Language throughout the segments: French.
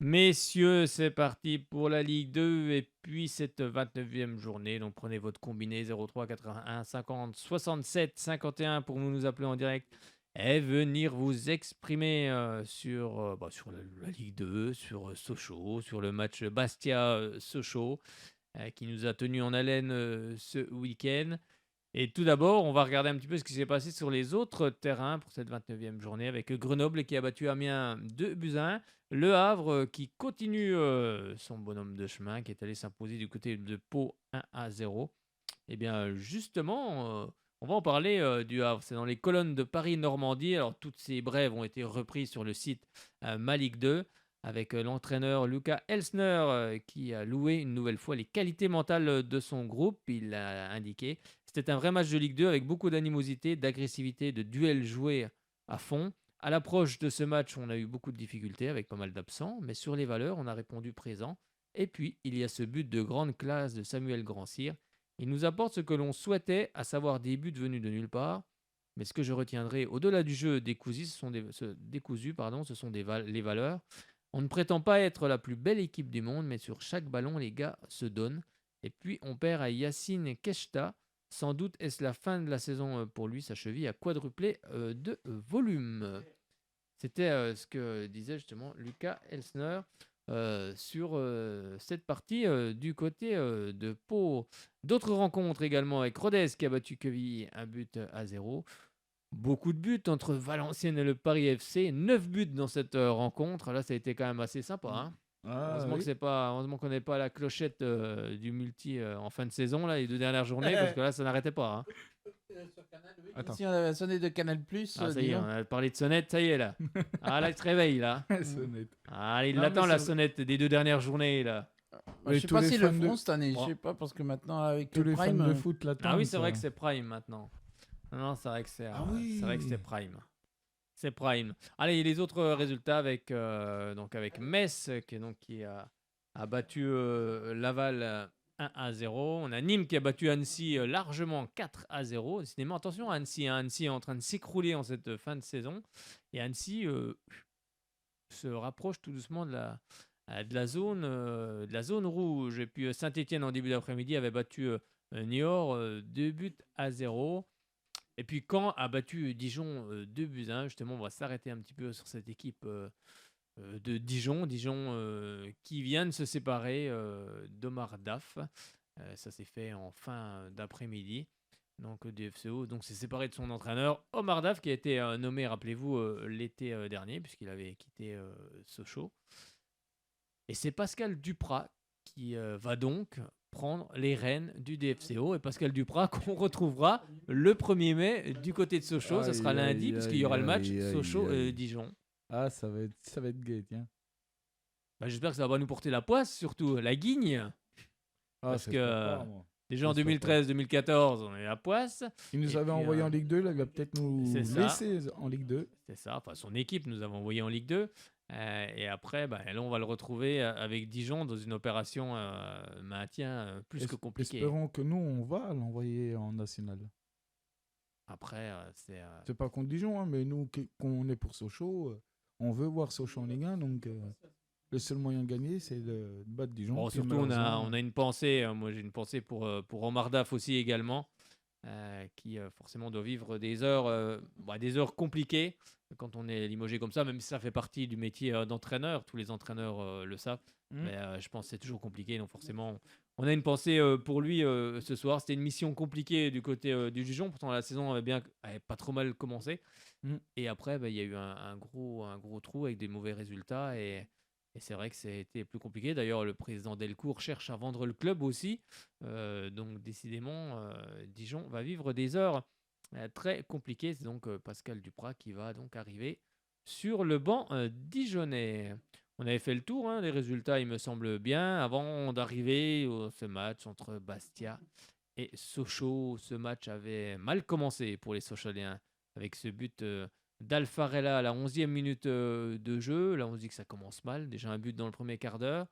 Messieurs, c'est parti pour la Ligue 2 et puis cette 29e journée. Donc prenez votre combiné 03 81 50 67 51 pour nous appeler en direct et venir vous exprimer sur la Ligue 2, sur Sochaux, sur le match Bastia-Sochaux qui nous a tenus en haleine ce week-end. Et tout d'abord, on va regarder un petit peu ce qui s'est passé sur les autres terrains pour cette 29e journée avec Grenoble qui a battu Amiens 2-1. Le Havre qui continue son bonhomme de chemin, qui est allé s'imposer du côté de Pau 1-0. Et bien justement, on va en parler du Havre. C'est dans les colonnes de Paris-Normandie. Alors toutes ces brèves ont été reprises sur le site Malik 2 avec l'entraîneur Luca Elsner qui a loué une nouvelle fois les qualités mentales de son groupe. Il a indiqué c'était un vrai match de Ligue 2 avec beaucoup d'animosité, d'agressivité, de duels joués à fond. À l'approche de ce match, on a eu beaucoup de difficultés avec pas mal d'absents, mais sur les valeurs, on a répondu présent. Et puis, il y a ce but de grande classe de Samuel Grand-Cyr. Il nous apporte ce que l'on souhaitait, à savoir des buts venus de nulle part. Mais ce que je retiendrai au-delà du jeu décousu, ce sont les valeurs. On ne prétend pas être la plus belle équipe du monde, mais sur chaque ballon, les gars se donnent. Et puis, on perd à Yacine Keshta. Sans doute est-ce la fin de la saison pour lui. Sa cheville a quadruplé de volume. C'était ce que disait justement Lucas Elsner sur cette partie du côté de Pau. D'autres rencontres également avec Rodez qui a battu Quevilly 1-0. Beaucoup de buts entre Valenciennes et le Paris FC. 9 buts dans cette rencontre. Là, ça a été quand même assez sympa. Hein. Ah Heureusement que oui. c'est pas, heureusement qu'on n'est pas à la clochette du multi en fin de saison là, les 2 dernières journées, parce que là, ça n'arrêtait pas. Hein. Sur Canal, oui. Attends. Si on avait sonné de Canal Plus, Ah, ça y dis est, on donc. a parlé de sonnette, ça y est là. Ah là, il se réveille là. Sonnette. Ah, il Non, mais l'attend la c'est sonnette des 2 dernières journées là. Je oui, sais tous pas les s'ils le fans de feront cette année, je Bon. sais pas, parce que maintenant, avec tous les fans Prime. de foot Ah l'attendent. oui, c'est vrai ça. que c'est Prime maintenant. Non, non, c'est vrai que Ah c'est oui. Prime. C'est Prime. Allez, les autres résultats avec Metz qui a battu Laval 1-0. On a Nîmes qui a battu Annecy largement 4-0. Décidément, attention à Annecy. Hein. Annecy est en train de s'écrouler en cette fin de saison. Et Annecy se rapproche tout doucement de la zone rouge. Et puis Saint-Etienne en début d'après-midi avait battu Niort 2-0. Et puis Caen a battu Dijon 2-1. Justement, on va s'arrêter un petit peu sur cette équipe de Dijon. Dijon qui vient de se séparer d'Omar Daf. Ça s'est fait en fin d'après-midi. Donc du FCO, donc s'est séparé de son entraîneur Omar Daf qui a été nommé, rappelez-vous, l'été dernier puisqu'il avait quitté Sochaux. Et c'est Pascal Duprat qui va donc prendre les rênes du DFCO. Et Pascal Duprat qu'on retrouvera le 1er mai du côté de Sochaux. Ça sera Aïe, lundi aïe, puisqu'il y aïe, aura le match aïe, aïe, aïe. Sochaux-Dijon. Ah, ça va être gay, tiens. Bah, j'espère que ça va nous porter la poisse, surtout la guigne. Ah, Parce ça que espère pas, moi. déjà en J'espère pas. 2013-2014, on est à poisse. Il nous Et avait puis, envoyé en Ligue 2, là, il va peut-être c'est nous ça. laisser en Ligue 2. C'est ça. Enfin, son équipe nous avait envoyé en Ligue 2. Et après, là, on va le retrouver avec Dijon dans une opération maintien plus que compliquée. Espérons que nous, on va l'envoyer en national. Après, c'est. C'est pas contre Dijon, hein, mais nous, qu'on est pour Sochaux, on veut voir Sochaux en Ligue 1, donc le seul moyen de gagner, c'est de battre Dijon. Bon, Puis surtout, on a, malheureusement, on a une pensée. Moi, j'ai une pensée pour Omar Daf aussi également, qui forcément doit vivre des heures compliquées quand on est limogé comme ça, même si ça fait partie du métier d'entraîneur. Tous les entraîneurs le savent. Mais je pense que c'est toujours compliqué. Donc, forcément, on a une pensée pour lui ce soir. C'était une mission compliquée du côté du Dijon. Pourtant, la saison avait pas trop mal commencé. Mm. Et après, il y a eu un gros trou avec des mauvais résultats. Et c'est vrai que c'était plus compliqué. D'ailleurs, le président Delcourt cherche à vendre le club aussi. Donc, décidément, Dijon va vivre des heures très compliquées. C'est donc Pascal Duprat qui va donc arriver sur le banc dijonnais. On avait fait le tour, hein, des résultats, il me semble bien, avant d'arriver à ce match entre Bastia et Sochaux. Ce match avait mal commencé pour les Sochaliens avec ce but d'Alfarella à la 11e minute de jeu. Là, on se dit que ça commence mal. Déjà un but dans le premier quart d'heure.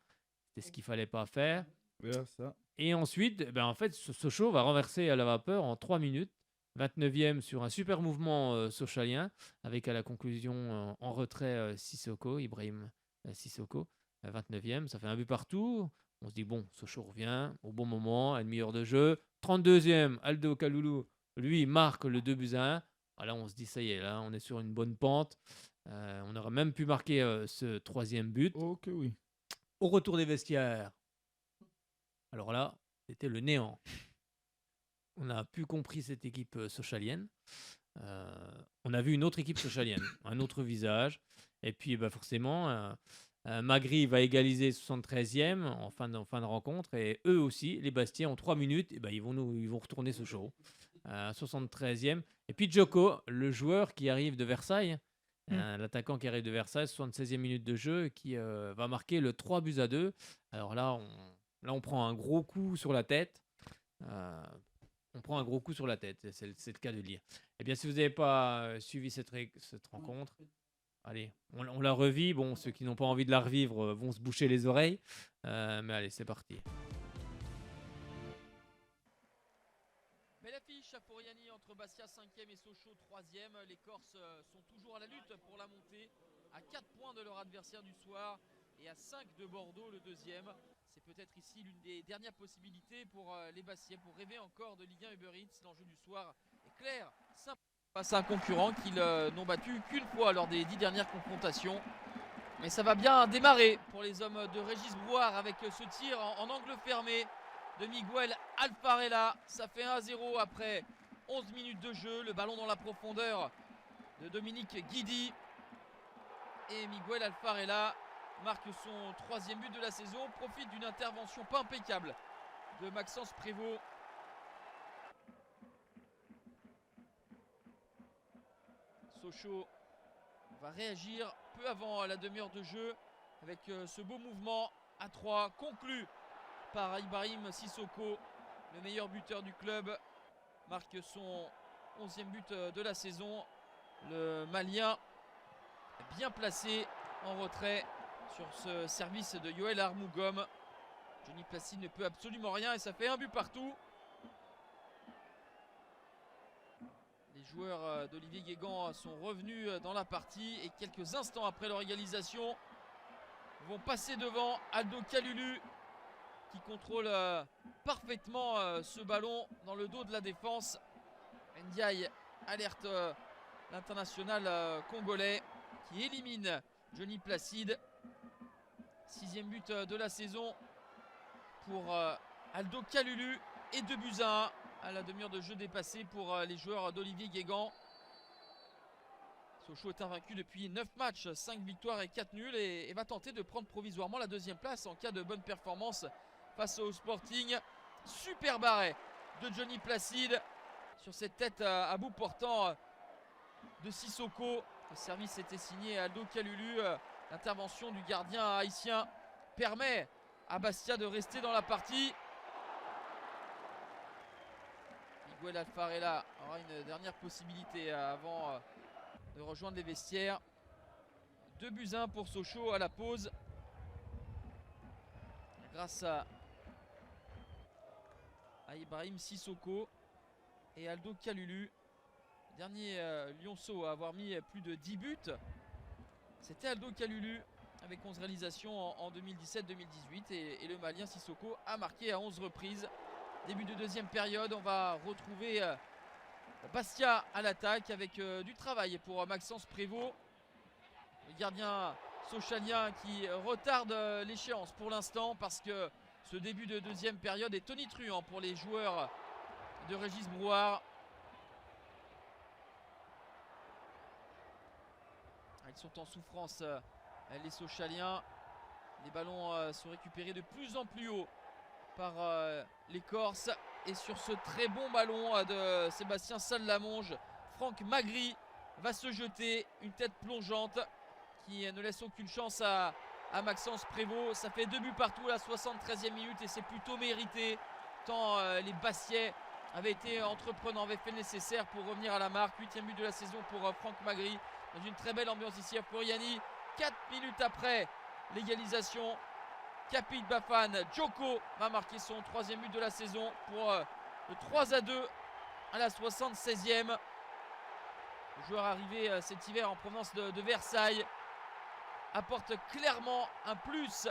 C'était ce qu'il fallait pas faire. vers ça. Et ensuite, en fait, Sochaux va renverser à la vapeur en 3 minutes. 29e sur un super mouvement sochalien avec à la conclusion en retrait Sissoko, Ibrahim Sissoko. 29e, ça fait un but partout. On se dit, bon, Sochaux revient au bon moment, à une demi-heure de jeu. 32e, Aldo Kaloulou, lui, marque le 2-1. Là, on se dit, ça y est, là, on est sur une bonne pente. On aurait même pu marquer ce 3e but. Ok, oui. Au retour des vestiaires, alors là, c'était le néant. On n'a plus compris cette équipe sochalienne. On a vu une autre équipe sochalienne, un autre visage. Et puis, forcément, Magri va égaliser 73e en fin de rencontre. Et eux aussi, les Bastiais, en 3 minutes, ils vont retourner Sochaux. 73e. Et puis Djoko, le joueur qui arrive de Versailles, l'attaquant qui arrive de Versailles, 76e minute de jeu, qui va marquer le 3-2. Alors là, on prend un gros coup sur la tête. On prend un gros coup sur la tête, c'est le cas de le dire. Eh bien, si vous n'avez pas suivi cette rencontre, allez, on la revit. Bon, ceux qui n'ont pas envie de la revivre vont se boucher les oreilles. Mais allez, c'est parti. Belle affiche à Foriani entre Bastia 5e et Sochaux 3e. Les Corses sont toujours à la lutte pour la montée, à 4 points de leur adversaire du soir et à 5 de Bordeaux, le 2e. C'est peut-être ici l'une des dernières possibilités pour les Bastiais pour rêver encore de Ligue 1 Uber Eats. L'enjeu du soir est clair, simple. Face à un concurrent qu'ils n'ont battu qu'une fois lors des 10 dernières confrontations. Mais ça va bien démarrer pour les hommes de Régis Brouard avec ce tir en angle fermé de Miguel Alfarella. Ça fait 1-0 après 11 minutes de jeu. Le ballon dans la profondeur de Dominique Guidi. Et Miguel Alfarella marque son 3e but de la saison. Profite d'une intervention pas impeccable de Maxence Prévost. Sochaux va réagir peu avant la demi-heure de jeu avec ce beau mouvement à 3 conclu par Ibrahim Sissoko, le meilleur buteur du club, marque son 11e but de la saison. Le Malien bien placé en retrait sur ce service de Yoel Armougom. Johnny Placide ne peut absolument rien et ça fait un but partout. Les joueurs d'Olivier Guégan sont revenus dans la partie et quelques instants après leur égalisation vont passer devant Aldo Kalulu qui contrôle parfaitement ce ballon dans le dos de la défense. Ndiaye alerte l'international congolais qui élimine Johnny Placide. 6e but de la saison pour Aldo Kalulu et 2-1 à la demi-heure de jeu dépassée pour les joueurs d'Olivier Guégan. Sochaux est invaincu depuis 9 matchs, 5 victoires et 4 nuls et va tenter de prendre provisoirement la 2e place en cas de bonne performance face au Sporting. Super arrêt de Johnny Placide sur cette tête à bout portant de Sissoko. Le service était signé Aldo Kalulu. L'intervention du gardien haïtien permet à Bastia de rester dans la partie. Miguel Alfarella aura une dernière possibilité avant de rejoindre les vestiaires. 2-1 pour Sochaux à la pause. Grâce à Ibrahim Sissoko et Aldo Kalulu. Dernier lionceau à avoir mis plus de 10 buts. C'était Aldo Kalulu avec 11 réalisations en 2017-2018 et le Malien Sissoko a marqué à 11 reprises. Début de 2e période, on va retrouver Bastia à l'attaque avec du travail pour Maxence Prévost. Le gardien sochalien qui retarde l'échéance pour l'instant parce que ce début de 2e période est tonitruant pour les joueurs de Régis Brouard. Ils sont en souffrance, les Sochaliens. Les ballons sont récupérés de plus en plus haut par les Corses. Et sur ce très bon ballon de Sébastien Sallamonge, Franck Magri va se jeter. Une tête plongeante qui ne laisse aucune chance à Maxence Prévost. Ça fait 2 buts partout à la 73e minute et c'est plutôt mérité. Tant les Bastiais avaient été entreprenants, avaient fait le nécessaire pour revenir à la marque. 8e but de la saison pour Franck Magri. Dans une très belle ambiance ici à Foriani. 4 minutes après l'égalisation, Capit Bafan Djoko va marquer son 3e but de la saison pour le 3-2 à la 76e. Le joueur arrivé cet hiver en provenance de Versailles. apporte clairement un plus.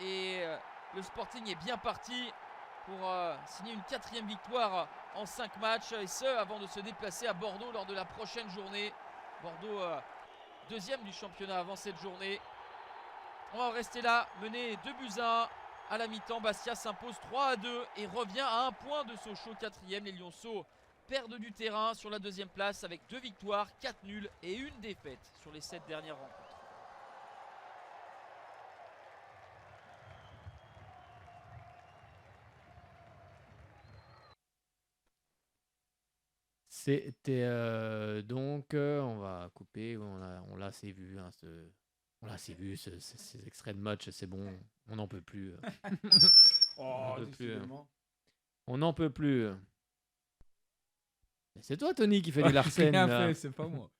Et le Sporting est bien parti pour signer une 4e victoire en 5 matchs. Et ce, avant de se déplacer à Bordeaux lors de la prochaine journée. Bordeaux 2e du championnat avant cette journée. On va rester là, mené 2-1 à la mi-temps. Bastia s'impose 3-2 et revient à 1 point de Sochaux 4e. Les Lyonceaux perdent du terrain sur la 2e place avec 2 victoires, 4 nuls et 1 défaite sur les 7 dernières rencontres. C'était donc, on va couper, on l'a assez vu, hein, on l'a assez vu, ces extraits de match, c'est bon, on n'en peut plus. Oh, peut plus, décidément. On n'en peut plus. Mais c'est toi, Tony, qui fait du J'ai Larsen. rien là. fait, c'est pas moi.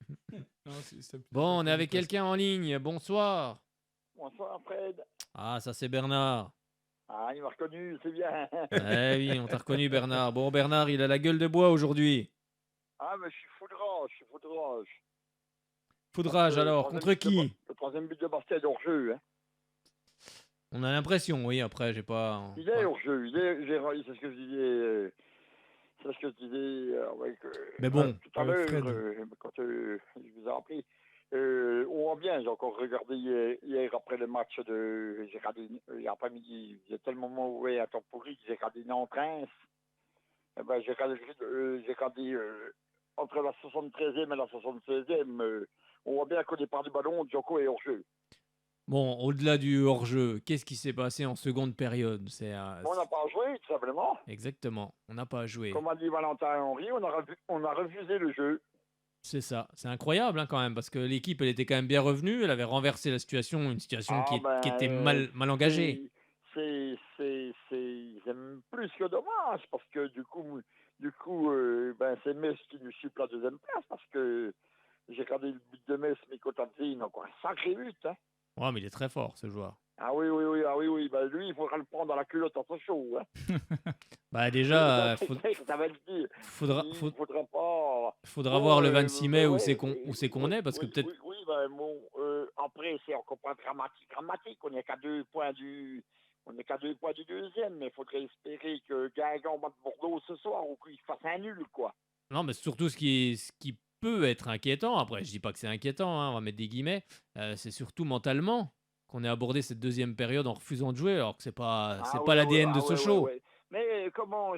Non, Bon, on est avec quelqu'un en ligne. Bonsoir. Bonsoir Fred. Ah, ça c'est Bernard. Ah, il m'a reconnu, c'est bien. Eh oui, on t'a reconnu, Bernard. Bon, Bernard, il a la gueule de bois aujourd'hui. Ah, mais je suis foudrage. Foudrage Le alors, troisième contre but de qui? Le 3e but de Bastia est hors-jeu. Hein. On a l'impression, oui, après, j'ai pas. Il est hors-jeu, c'est ce que je disais. C'est ce que je disais Mais bon, tout à l'heure, Fred. quand je vous ai appelé. On voit bien, j'ai encore regardé hier après le match de hier après-midi, il y a tellement mauvais à Tempori, j'ai regardé Nantes-Reims. Eh ben, j'ai regardé entre la 73e et la 76e, on voit bien qu'au départ du ballon, Djoko est hors-jeu. bon, au-delà du hors-jeu, qu'est-ce qui s'est passé en seconde période? On n'a pas joué, tout simplement. Exactement, on n'a pas joué. Comme a dit Valentin Henry, on a refusé le jeu. C'est ça, c'est incroyable hein, quand même, parce que l'équipe, elle était quand même bien revenue, elle avait renversé la situation, une situation qui était mal engagée. C'est plus que dommage, parce que du coup c'est Metz qui nous suit la 2e place, parce que j'ai regardé le but de Metz, Mikko Tanzin, encore un sacré but. Hein. Ouais, mais il est très fort, ce joueur. Ah oui, ben, lui, il faudra le prendre dans la culotte en chaud. Hein. Bah déjà, Ça va le dire. faudra pas... voir le 26 mai où ouais, c'est qu'on est, parce que peut-être... Oui, ben bon, après, c'est encore pas dramatique. On n'est qu'à 2 points du... On n'est qu'à 2 points du 2e, mais il faudrait espérer que Guingamp batte Bordeaux ce soir ou qu'il fasse un nul, quoi. Non, mais surtout ce qui peut être inquiétant, après je dis pas que c'est inquiétant, hein, on va mettre des guillemets, c'est surtout mentalement qu'on ait abordé cette 2e période en refusant de jouer, alors que c'est pas l'ADN de Sochaux. Ouais. Mais comment, en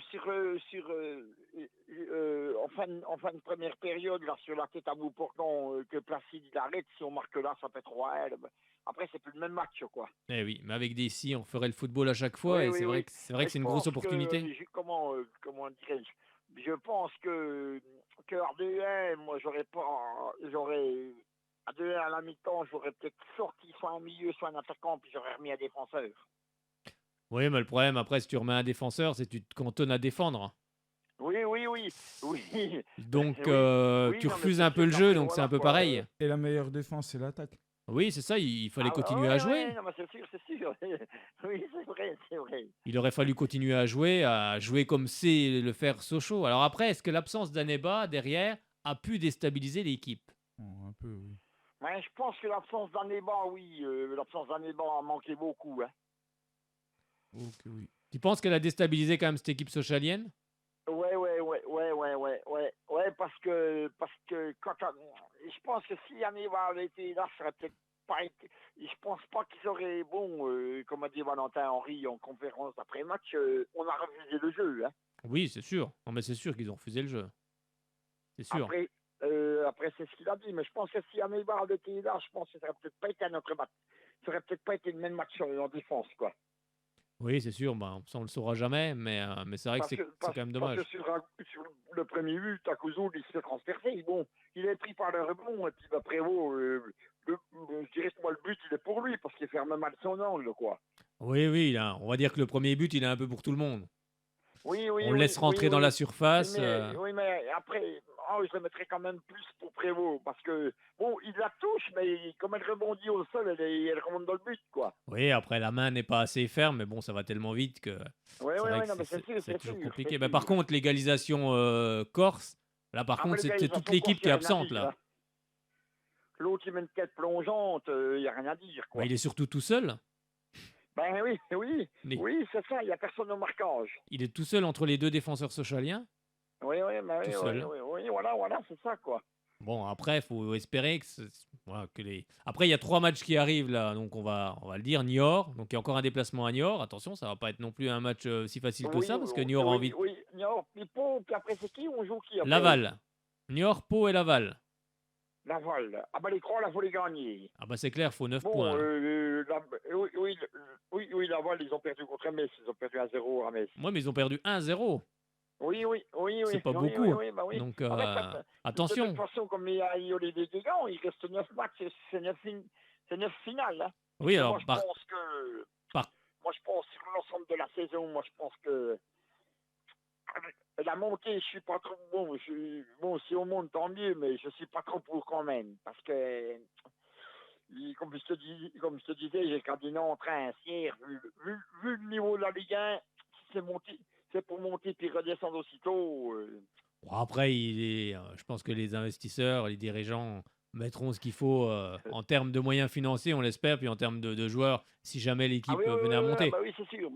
fin de première période, là, sur la tête à bout portant que Placide il arrête, si on marque là, ça fait 3-1. Après, c'est plus le même match, quoi. Eh oui, mais avec des si, on ferait le football à chaque fois, et c'est vrai que c'est une grosse opportunité. Comment dirais-je, je pense que à 2-1, moi, à 2-1 à la mi-temps, j'aurais peut-être sorti soit un milieu, soit un attaquant, puis j'aurais remis un défenseur. Oui, mais le problème, après, si tu remets un défenseur, c'est que tu te cantonnes à défendre. Oui. Donc, Oui, tu non, refuses mais un peu le c'est jeu, après, donc c'est voilà, un peu quoi. pareil. Et la meilleure défense, c'est l'attaque. Oui, c'est ça, il fallait continuer ouais, à jouer. Ouais, non, mais c'est sûr. Oui, c'est vrai. Il aurait fallu continuer à jouer comme c'est le faire Sochaux. Alors après, est-ce que l'absence d'Aneba derrière a pu déstabiliser l'équipe? Oh, un peu, oui. Ouais, je pense que l'absence d'Aneba, l'absence d'Aneba a manqué beaucoup. Hein. Ok, oui. Tu penses qu'elle a déstabilisé quand même cette équipe sochalienne? Ouais, parce que je pense que si Aneba avait été là, ça aurait peut-être pas été. Je pense pas qu'ils auraient, comme a dit Valentin Henry en conférence après-match, on a refusé le jeu. Hein. Oui, c'est sûr. Non, mais c'est sûr qu'ils ont refusé le jeu. C'est sûr. Après, c'est ce qu'il a dit, mais je pense que si Aneba avait été là, je pense que ça aurait peut-être pas été un autre match. Ça aurait peut-être pas été le même match en défense, quoi. Oui, c'est sûr. Bah, ça, on le saura jamais, mais c'est vrai que c'est quand même dommage. Parce que sur le premier but, Takuzo, il se fait transpercer. Bon, il est pris par le rebond, et puis Prévost, je dirais que moi, le but, il est pour lui, parce qu'il ferme mal son angle, quoi. Oui, on va dire que le premier but, il est un peu pour tout le monde. Oui, on le laisse rentrer dans la surface. Oui, mais après, je le mettrais quand même plus pour Prévost, parce que, bon, il la touche, mais comme elle rebondit au sol, elle remonte dans le but, quoi. Oui, après, la main n'est pas assez ferme, mais bon, ça va tellement vite que c'est toujours compliqué. Mais par contre, l'égalisation corse, là, par contre, c'est toute l'équipe qui est absente, là. l'autre il met une tête plongeante, il n'y a rien à dire, quoi. Bah, il est surtout tout seul. Ben oui, oui, Mais oui, c'est ça, il n'y a personne au marquage. il est tout seul entre les deux défenseurs sochaliens. Oui, oui, ben oui, Tout oui, seul. oui, oui, voilà, c'est ça, quoi. Bon, après, il faut espérer voilà, que les. Après, il y a 3 matchs qui arrivent là, donc on va le dire. Niort, donc il y a encore un déplacement à Niort. Attention, ça va pas être non plus un match si facile que Oui, ça, parce que oui, Niort a oui, envie. oui, Niort, puis Pau, puis après c'est qui? On joue qui après? Laval. Niort, Pau et Laval. Laval. Ah ben les trois, là, faut les gagner. Ah bah c'est clair, faut 9 Bon, points. oui, Laval, ils ont perdu contre Metz, ils ont perdu 1-0 à Metz. Moi, mais ils ont perdu 1-0. Oui. C'est pas oui, beaucoup. Oui, bah oui. Donc, En fait, de attention. toute façon, comme il y a Olivier Guégan, il reste 9 matchs, c'est 9 finales. Hein. Oui, Et alors, moi, je pense que. par- Moi, je pense, sur l'ensemble de la saison, moi, je pense que. La montée, je suis pas trop. Bon, si on monte, tant mieux, mais je suis pas trop pour quand même. Parce que. Comme je te disais, j'ai Cardinal en train hier. Vu le niveau de la Ligue 1, si c'est pour monter puis redescendre aussitôt. Bon, après, je pense que les investisseurs, les dirigeants mettront ce qu'il faut en termes de moyens financiers, on l'espère, puis en termes de joueurs, si jamais l'équipe venait à monter. Bah oui, c'est sûr.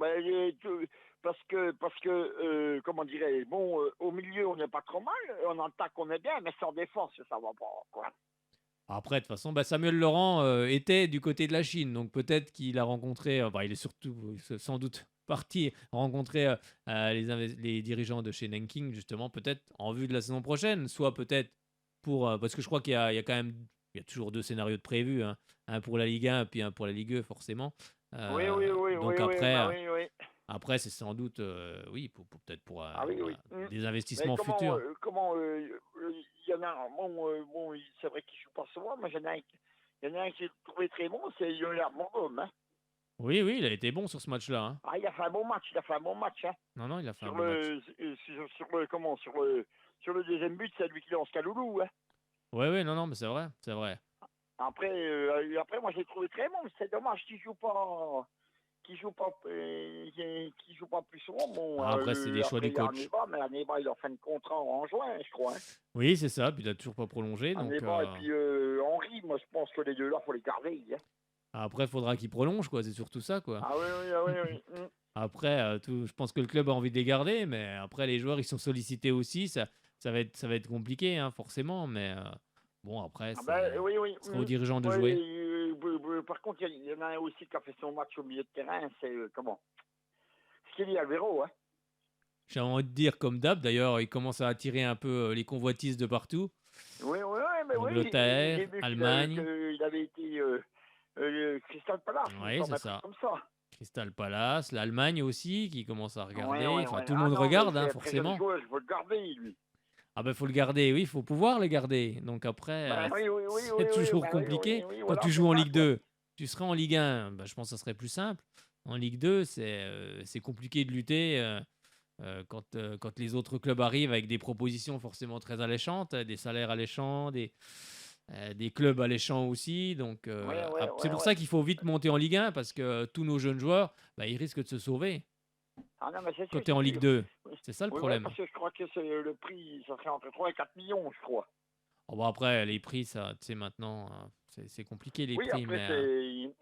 Parce que comment dirais-je, bon, au milieu, on n'est pas trop mal. En attaque, on est bien, mais sans défense, ça va pas, quoi. Après, de toute façon, Samuel Laurent était du côté de la Chine, donc peut-être qu'il a rencontré, il est surtout sans doute parti rencontrer les dirigeants de chez Nanking, justement, peut-être en vue de la saison prochaine, soit peut-être pour, parce que je crois qu'il y a quand même, il y a toujours 2 scénarios de prévus, hein, un pour la Ligue 1 puis un pour la Ligue 2, forcément. Oui. Donc après, Oui. après c'est sans doute, oui, peut-être pour oui. des investissements Mais futurs. Il y en a, bon, c'est vrai qu'il ne joue pas souvent, mais il y en a un que j'ai trouvé très bon, c'est Yola Morgom. Hein. Oui, il a été bon sur ce match-là. Hein. Ah, il a fait un bon match, hein. Non, il a fait un bon match. Sur le deuxième but, c'est lui qui lance Kaloulou, hein. Oui, non, mais c'est vrai. Après, moi, je l'ai trouvé très bon. C'est dommage qu'il joue pas plus souvent. Bon, Après, c'est des choix du coach. Mais Aneba, il a fin de contrat en juin, je crois. Hein. Oui, c'est ça. Puis il n'a toujours pas prolongé. Donc, Aneba et puis Henri, moi, je pense que les deux là, faut les garder. Hein. Après, il faudra qu'il prolonge, quoi. C'est surtout ça, quoi. Ah oui. Après, je pense que le club a envie de les garder, mais après, les joueurs, ils sont sollicités aussi. Ça va être compliqué, hein, forcément. Mais bon, après, c'est aux dirigeants de jouer. Par contre, il y en a un aussi qui a fait son match au milieu de terrain, c'est Skelly Alvero. Hein. J'ai envie de dire comme d'hab. D'ailleurs, il commence à attirer un peu les convoitises de partout. Oui, mais Angleterre, j'ai vu Allemagne. qu'il avait été Crystal Palace. Oui, c'est ça. Comme ça. Crystal Palace, l'Allemagne aussi, qui commence à regarder. Tout le Ah monde non, regarde, mais hein, c'est un très jeune forcément. joueur, je veux le garder, lui. Ah ben, faut le garder, oui, il faut pouvoir le garder. Donc après, c'est toujours compliqué. Quand tu joues en Ligue 2, tu serais en Ligue 1, je pense que ça serait plus simple. En Ligue 2, c'est compliqué de lutter quand les autres clubs arrivent avec des propositions forcément très alléchantes, des salaires alléchants, des clubs alléchants aussi. Donc c'est pour ça qu'il faut vite monter en Ligue 1 parce que tous nos jeunes joueurs, ils risquent de se sauver. Ah non, mais c'est quand tu es en Ligue 2. C'est ça le problème. Parce que je crois que le prix, ça serait entre 3 et 4 millions, je crois. Oh, après, les prix, ça, tu sais, maintenant, c'est compliqué les prix.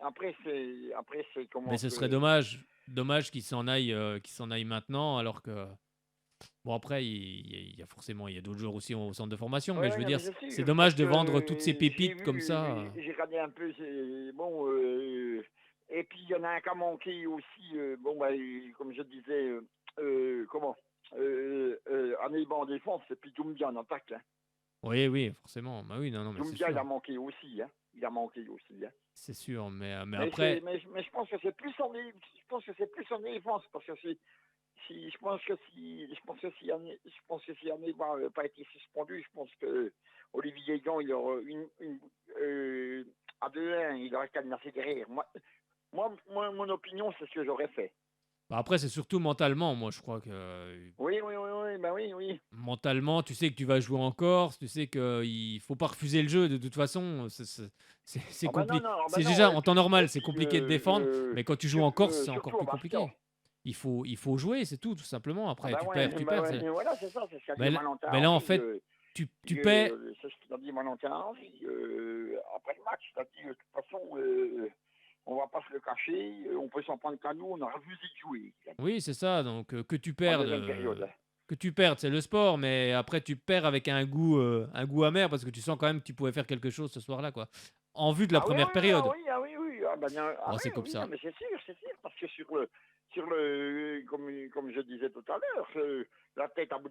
Après, c'est comment. Mais ce serait dommage qu'ils s'en aillent maintenant, alors que. Bon, après, il y a forcément d'autres joueurs aussi au centre de formation, mais je veux dire, c'est dommage de vendre toutes ces pépites comme ça. J'ai regardé un peu, bon. Et puis, il y en a un qui a manqué aussi, comme je disais, Aneba en défense, et puis Doumbia en attaque. Hein. Oui, forcément. Bah oui, non, mais Doumbia, il a manqué aussi. Hein. Hein. C'est sûr, mais après. Mais je pense que c'est plus en défense, parce que je pense que si Aneba n'a pas été suspendu, je pense que Olivier Gant, il aura à 2-1, il aurait cadenassé derrière. Moi, mon opinion, c'est ce que j'aurais fait. Après, c'est surtout mentalement, moi, je crois que... Oui. Mentalement, tu sais que tu vas jouer en Corse, tu sais qu'il ne faut pas refuser le jeu, de toute façon, c'est compliqué. Déjà, en temps normal, c'est compliqué de défendre, mais quand tu joues en Corse, c'est encore plus compliqué. Il faut jouer, c'est tout simplement. Après, tu perds. Voilà, c'est ça, c'est ce qu'il y a mais là, en fait, tu paies. C'est ce qu'il a dit mon ancien Henri. Après le match, il a dit de toute façon, on va pas se le cacher, on peut s'en prendre qu'à nous, on a refusé de jouer. Oui, c'est ça. Donc, que tu En perdes. deuxième période. Que tu perdes, c'est le sport, mais après tu perds avec un goût amer parce que tu sens quand même que tu pouvais faire quelque chose ce soir-là, quoi. En vue de la première période. Ah oui. Bon, c'est comme ça. Non, mais c'est sûr, parce que comme je disais tout à l'heure, la tête à bout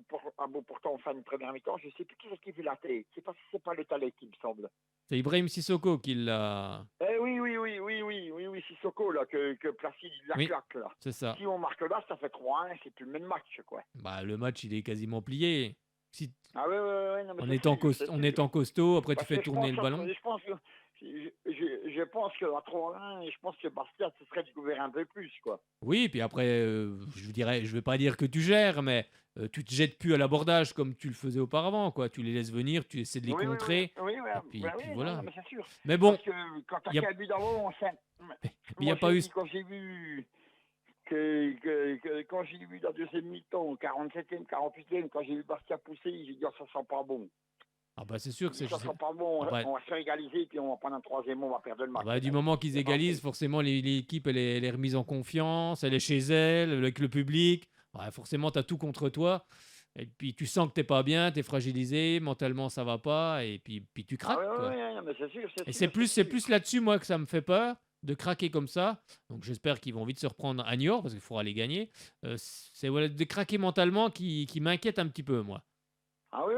portant en fin de première mi-temps, je sais plus qui c'est qui fait la tête. C'est pas le Talek, il me semble. C'est Ibrahim Sissoko qui l'a. Oui, Sissoko, là, que Placide, il la Oui. claque, là. C'est ça. Si on marque là, ça fait 3-1, c'est plus le même match, quoi. Bah, le match, il est quasiment plié. Si, Ah ouais, non, mais en c'est étant, sûr, c'est en sûr. étant costaud, après tu Parce fais que je tourner pense le ballon. je pense que à 3-1, je pense que Bastia se serait découvert un peu plus, quoi. Oui, puis après, je vais pas dire que tu gères, mais tu te jettes plus à l'abordage comme tu le faisais auparavant, quoi. Tu les laisses venir, tu essaies de les contrer. Oui, puis non, voilà. non, mais c'est sûr. Mais bon, Parce que quand t'as y a- qu'un but d'avant, il y a pas eu. Quand j'ai vu quand j'ai vu la deuxième mi-temps, 47e, 48e, quand j'ai vu Bastia pousser, j'ai dit, oh, ça sent pas bon. Ah bah c'est sûr que c'est. Ça sent pas bon, Ah bah- on va se faire égaliser, puis on va prendre un troisième, on va perdre le match. Ah bah, du moment qu'ils égalisent, forcément, l'équipe, elle est remise en confiance, elle est chez elle, avec le public. Ouais, forcément, tu as tout contre toi. Et puis, tu sens que t'es pas bien, tu es fragilisé, mentalement, ça va pas, et puis tu craques. quoi. Ouais, mais c'est sûr, Et c'est plus là-dessus, moi, que ça me fait peur, de craquer comme ça. Donc, j'espère qu'ils vont vite se reprendre à Niort, parce qu'il faudra les gagner. C'est de craquer mentalement qui m'inquiète un petit peu, moi. Ah oui.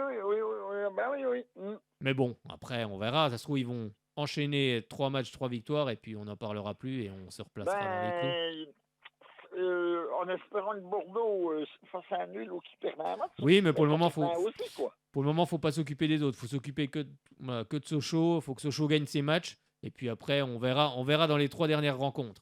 Mais bon, après, on verra. Ça se trouve, ils vont enchaîner 3 matchs, 3 victoires, et puis on n'en parlera plus, et on se replacera dans les clous. En espérant que Bordeaux fasse un nul ou qu'il perde un match. Oui, mais pour le moment, faut pas s'occuper des autres. Faut s'occuper que de Sochaux. Faut que Sochaux gagne ses matchs. Et puis après, on verra dans les 3 dernières rencontres.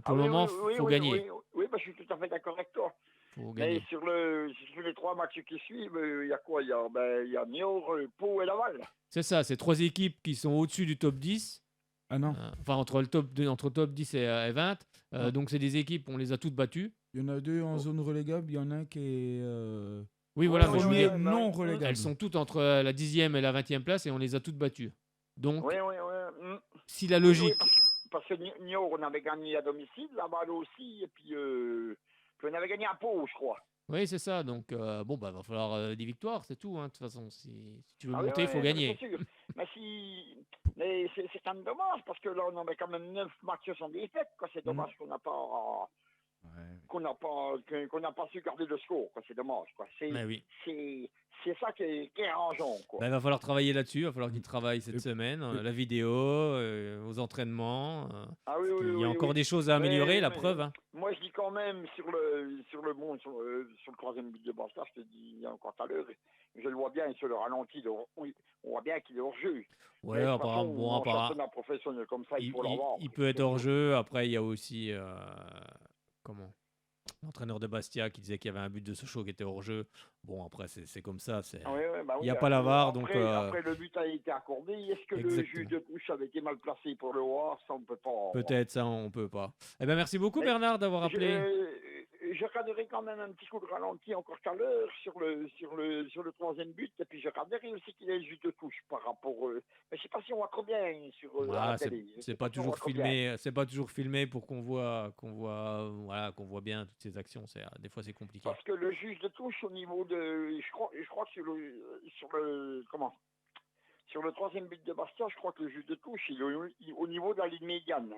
Pour le moment, faut gagner. Oui, je suis tout à fait d'accord avec toi. Faut Mais gagner. sur les 3 matchs qui suivent, il y a quoi? Il y a Niort, Pau et Laval. C'est ça, c'est 3 équipes qui sont au-dessus du top 10. Ah non, Enfin, entre top 10 et 20. Donc, c'est des équipes, on les a toutes battues. il y en a 2 en zone relégable, il y en a un qui est Oui, voilà, mais je veux premier dire, non relégable. elles sont toutes entre la 10e et la 20e place et on les a toutes battues. Donc, Oui. si la logique. Oui, parce que Niort, on avait gagné à domicile, Laval aussi, et puis on avait gagné à Pau, je crois. Oui, c'est ça. Donc, va falloir des victoires, c'est tout. De toute façon, si tu veux Ah monter, il faut gagner. C'est sûr. mais c'est quand même dommage, parce que là, on avait quand même 9 matchs sans défaite, quoi. C'est dommage qu'on n'a pas... qu'on n'a pas su garder le score, quoi. C'est dommage, quoi. Mais oui. C'est ça qui est arrangeant, quoi. Il va falloir travailler là-dessus. Il va falloir qu'ils travaillent cette semaine. La vidéo, aux entraînements. Il y a encore des choses à améliorer, la preuve. Hein. Moi, je dis quand même, sur le troisième but de Barça, je te dis encore tout à l'heure, je le vois bien sur le ralenti, on voit bien qu'il est hors jeu. Ouais, apparemment. championnat professionnel comme ça, il faut l'avoir. Il peut être hors jeu. Après, il y a aussi l'entraîneur de Bastia qui disait qu'il y avait un but de Sochaux qui était hors jeu. Bon, après, c'est comme ça. Il n'y a pas la VAR. Après, le but a été accordé. Est-ce que le juge de touche avait été mal placé pour le voir? Ça, on ne peut pas. Peut-être, ça, on ne peut pas. Eh ben, merci beaucoup, Bernard, d'avoir appelé. Je regarderai quand même un petit coup de ralenti encore tout à l'heure sur le troisième but. Et puis, je regarderai aussi qu'il y a le juge de touche par rapport. Mais je ne sais pas si on voit trop bien sur la télé. C'est pas toujours filmé. C'est pas toujours filmé pour qu'on voit bien toutes ces actions. Des fois, c'est compliqué. Parce que le juge de touche au niveau de, je crois que sur le troisième but de Bastia, je crois que le juge de touche, il est au niveau de la ligne médiane.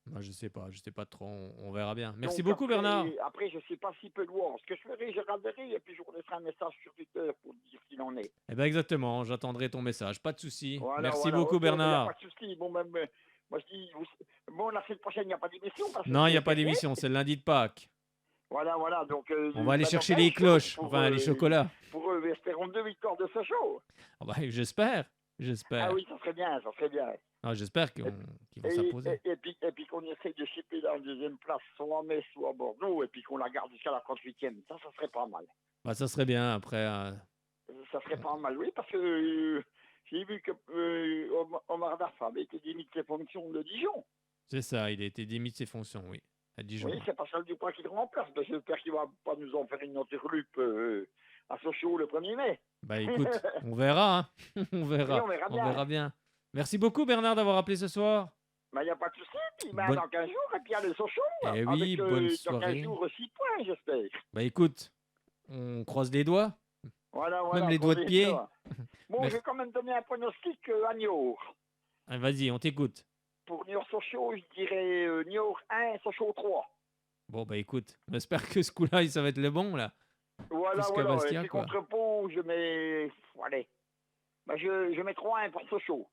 Moi, je sais pas trop, on verra bien. Merci beaucoup, Bernard. Après, je sais pas s'il peut le voir. Ce que je ferai, je regarderai et puis je vous laisserai un message sur Twitter pour dire qu'il en est. Eh ben exactement, j'attendrai ton message, pas de souci. Voilà, Merci beaucoup, Bernard. Pas de souci. Bon, même, moi je dis, la semaine prochaine, il n'y a pas d'émission. Non, il n'y a pas d'émission, c'est le lundi de Pâques. Voilà, donc... on va aller chercher les cloches, les chocolats. Pour eux, espérons 2 victoires de Sochaux. J'espère. Ah oui, ça serait bien. J'espère qu'ils vont s'imposer. Et puis qu'on essaye de chipper dans la deuxième place, soit à Metz, soit à Bordeaux, et puis qu'on la garde jusqu'à la 38e. Ça serait pas mal. Ça serait bien, après... Ça serait pas mal, oui, parce que j'ai vu que Omar Dafa avait été démis de ses fonctions de Dijon. C'est ça, il a été démis de ses fonctions, oui, à Dijon. Oui, c'est Pascal Duprat qui le remplace. J'espère qu'il ne va pas nous en faire une entourloupe à Sochaux le 1er mai. Bah écoute, on verra. Hein. on Oui, verra. on verra On bien. verra bien. Merci beaucoup Bernard d'avoir appelé ce soir. Il n'y a pas de souci. Puis, Bonne- dans 15 jours, et puis il y a le Sochaux. Eh oui, avec, bonne dans 15 soirée. jours, 6 points, j'espère. Bah écoute, on croise les doigts. Voilà, Même les doigts de pied. Bon, Merci. je vais quand même donner un pronostic à Niort. Ah, vas-y, on t'écoute. Pour Niort-Sochaux, je dirais Niort 1, Sochaux 3. Bon bah écoute, j'espère que ce coup-là, ça va être le bon là. Voilà, Plus qu'à voilà. Bastia, Et puis quoi. contre Pau, je mets... Allez. Bah, je mets 3-1 pour Sochaux.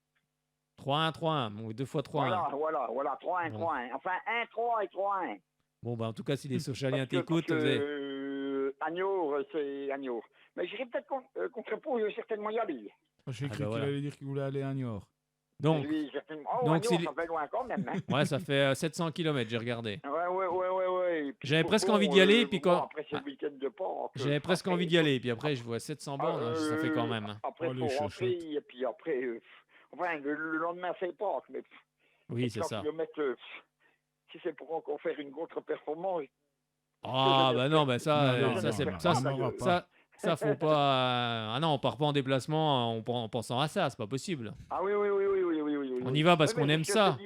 3-1, 3-1. Bon, 2 fois 3-1. Voilà. 3-1, Bon. 3-1. Enfin, 1-3 et 3-1. Bon bah en tout cas, si les Sochaliens Parce que t'écoutent, vous avez- Agnior, c'est Agnior. Mais j'irai peut-être contre Pau, je vais certainement y aller. J'ai Ah cru bah qu'il voilà. allait dire qu'il voulait aller à Niort. Donc, Je vais certainement... Oh, donc, Agnior, c'est les- ça fait loin quand même. Hein. ouais, ça fait 700 km, j'ai regardé. Ouais. Et puis J'avais pour presque Pau, envie d'y aller, puis bon, quand- après, c'est le week-end de Pâques. J'avais presque envie d'y aller, puis après, je vois 700 bornes, hein, ça fait quand même. Hein. Après, Oh, il les faut rentrer, chochottes. et puis après... enfin, le lendemain, c'est Pâques, mais... Oui, c'est 100 ça. kilomètres, si c'est pour encore faire une contre-performance... Ah bah non, bah ça, Non, ça non, c'est non, ça, on n'aura pas. ça faut pas. Ah non, on part pas en déplacement en pensant à ça, c'est pas possible. Ah oui. On y va parce qu'on aime ça.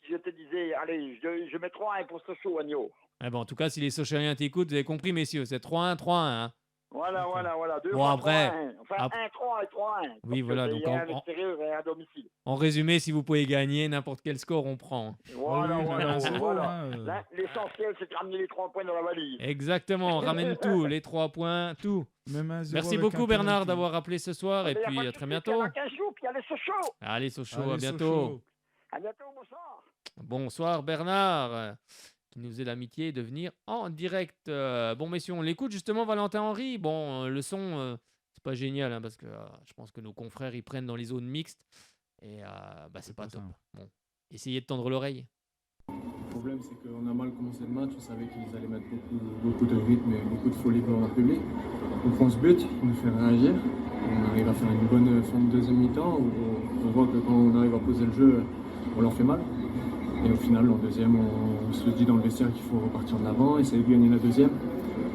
Je te disais, allez, je mets 3-1 pour Sochaux, Agneau. Eh ben, en tout cas, si les Sochaliens t'écoutent, vous avez compris, messieurs, c'est 3-1, 3-1. Hein. Voilà. Deux Bon, fois après- 3-1. Enfin, ap- 1-3 et 3-1. Oui, Parce que voilà, c'est donc un à en- l'extérieur et un à domicile. En résumé, si vous pouvez gagner n'importe quel score, on prend. Voilà. 1-0, hein, L'essentiel, c'est de ramener les 3 points dans la valise. Exactement, on ramène tout, les 3 points, tout. Même 1-0 Merci avec beaucoup un Bernard penalty. d'avoir appelé ce soir et Mais y a puis pas de à très souci, bientôt. puis il y en a 15 jours, puis il y a les Sochaux. Allez Sochaux, à Allez, bientôt. Sochaux. À bientôt, bonsoir. Bonsoir Bernard, qui nous faisait l'amitié de venir en direct. Bon messieurs, on l'écoute justement Valentin Henry. Bon, le son, c'est pas génial hein, parce que je pense que nos confrères ils prennent dans les zones mixtes et bah, c'est pas pas top. ça. Bon, essayez de tendre l'oreille. Le problème, c'est qu'on a mal commencé le match. On savait qu'ils allaient mettre beaucoup de rythme et beaucoup de folie dans leur public. On prend ce but, on nous fait réagir. On arrive à faire une bonne fin de deuxième mi-temps où on voit que quand on arrive à poser le jeu, on leur fait mal. Et au final, en deuxième, on se dit dans le vestiaire qu'il faut repartir de l'avant, essayer de gagner la deuxième.